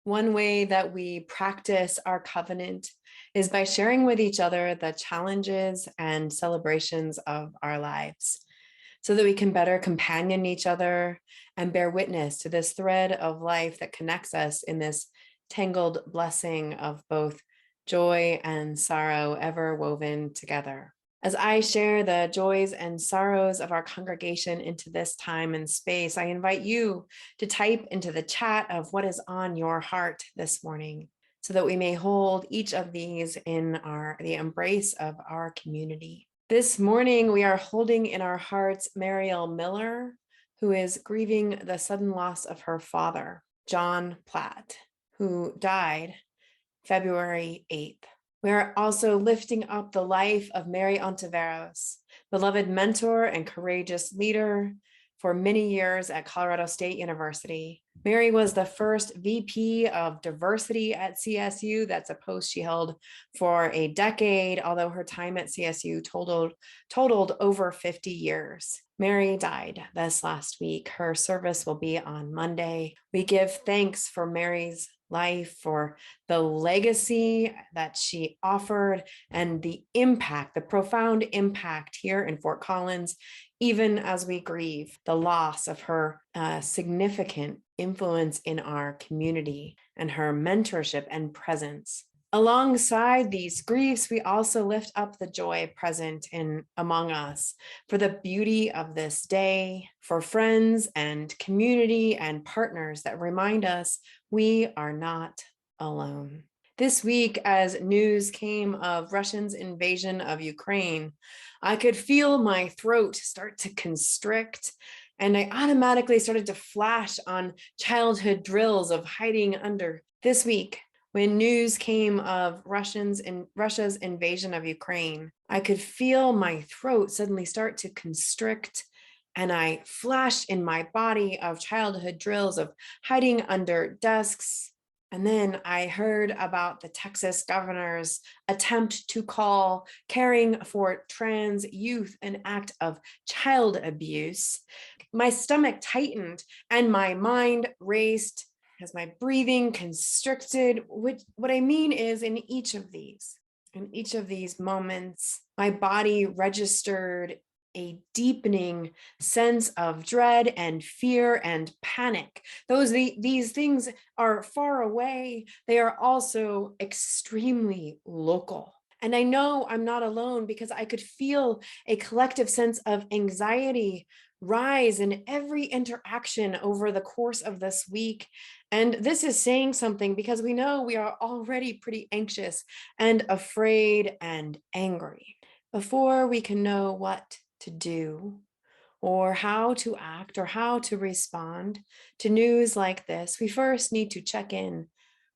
One way that we practice our covenant is by sharing with each other the challenges and celebrations of our lives so that we can better companion each other and bear witness to this thread of life that connects us in this tangled blessing of both joy and sorrow ever woven together. As I share the joys and sorrows of our congregation into this time and space, I invite you to type into the chat of what is on your heart this morning so that we may hold each of these in the embrace of our community. This morning, we are holding in our hearts Mariel Miller, who is grieving the sudden loss of her father, John Platt, who died February 8th. We are also lifting up the life of Mary Ontiveros, beloved mentor and courageous leader for many years at Colorado State University. Mary was the first VP of diversity at CSU. That's a post she held for a decade, although her time at CSU totaled over 50 years. Mary died this last week. Her service will be on Monday. We give thanks for Mary's life, for the legacy that she offered and the impact, the profound impact here in Fort Collins, even as we grieve the loss of her significant influence in our community and her mentorship and presence. Alongside these griefs, we also lift up the joy present among us for the beauty of this day, for friends and community and partners that remind us we are not alone. This week, as news came of Russia's invasion of Ukraine, I could feel my throat start to constrict, and I automatically started to flash on childhood drills of hiding under. This week, when news came of Russia's invasion of Ukraine, I could feel my throat suddenly start to constrict, and I flashed in my body of childhood drills of hiding under desks. And then I heard about the Texas governor's attempt to call caring for trans youth an act of child abuse. My stomach tightened and my mind raced as my breathing constricted. What I mean is in each of these moments, my body registered a deepening sense of dread and fear and panic. These things are far away. They are also extremely local. And I know I'm not alone because I could feel a collective sense of anxiety rise in every interaction over the course of this week. And this is saying something because we know we are already pretty anxious and afraid and angry. Before we can know what to do or how to act or how to respond to news like this, we first need to check in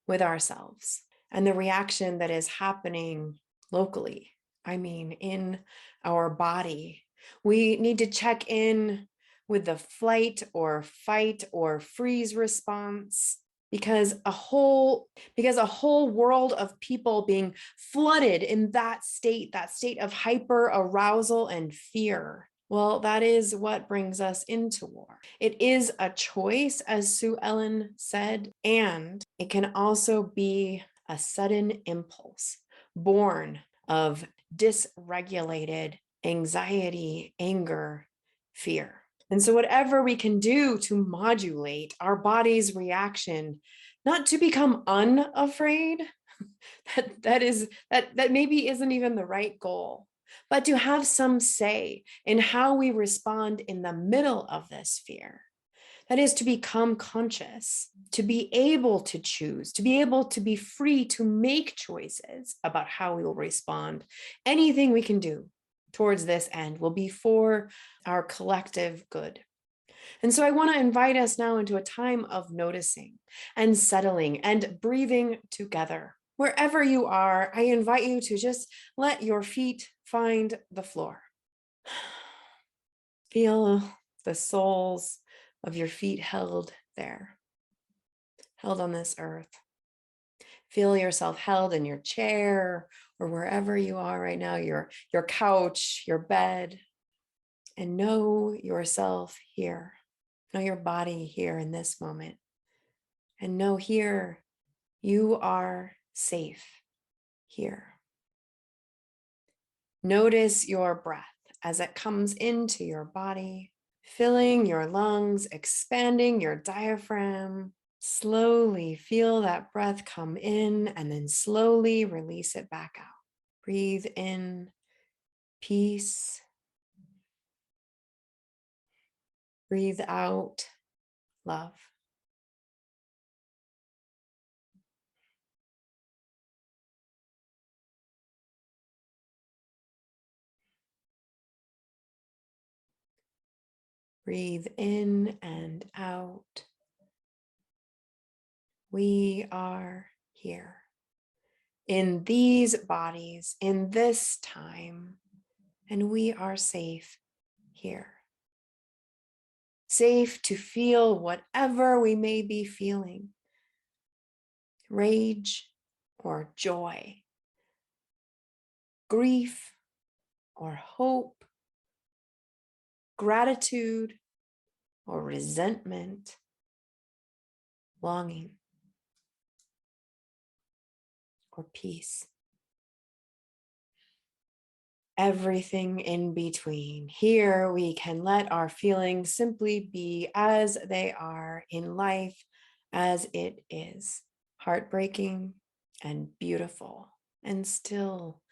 with ourselves and the reaction that is happening locally. I mean, in our body. We need to check in with the flight or fight or freeze response because a whole world of people being flooded in that state of hyper arousal and fear. Well, that is what brings us into war. It is a choice, as Sue Ellen said, and it can also be a sudden impulse born of dysregulated anxiety, anger, fear. And so whatever we can do to modulate our body's reaction, not to become unafraid, that maybe isn't even the right goal, but to have some say in how we respond in the middle of this fear. That is to become conscious, to be able to choose, to be able to be free to make choices about how we will respond. Anything we can do towards this end will be for our collective good. And so I want to invite us now into a time of noticing and settling and breathing together. Wherever you are, I invite you to just let your feet find the floor. Feel the soles of your feet held there, held on this earth. Feel yourself held in your chair or wherever you are right now, your couch, your bed, and know yourself here. Know your body here in this moment. And know here You are safe here. Notice your breath as it comes into your body, filling your lungs, expanding your diaphragm. Slowly feel that breath come in and then slowly release it back out. Breathe in peace. Breathe out love. Breathe in and out. We are here in these bodies, in this time, and we are safe here. Safe to feel whatever we may be feeling, rage or joy, grief or hope, gratitude or resentment, longing or peace. Everything in between. Here we can let our feelings simply be as they are in life, as it is, heartbreaking and beautiful, and still,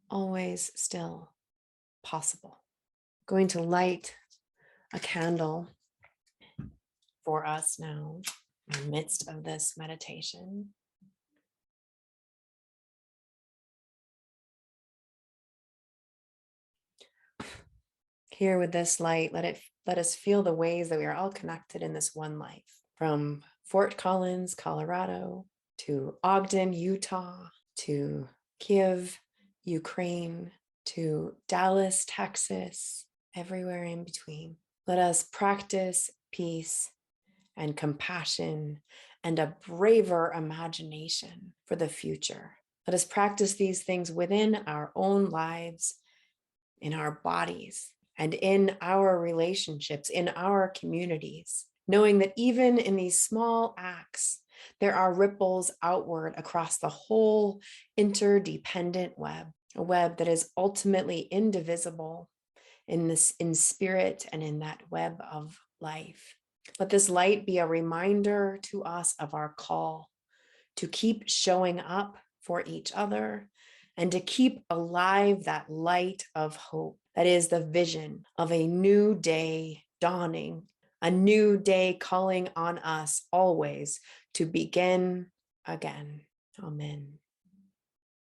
always still possible. I'm going to light a candle for us now in the midst of this meditation. Here with this light, let us feel the ways that we are all connected in this one life, from Fort Collins, Colorado, to Ogden, Utah, to Kiev, Ukraine, to Dallas, Texas, everywhere in between. Let us practice peace and compassion and a braver imagination for the future. Let us practice these things within our own lives, in our bodies, and in our relationships, in our communities, knowing that even in these small acts, there are ripples outward across the whole interdependent web, a web that is ultimately indivisible in spirit and in that web of life. Let this light be a reminder to us of our call to keep showing up for each other and to keep alive that light of hope that is the vision of a new day dawning, a new day calling on us always to begin again. Amen.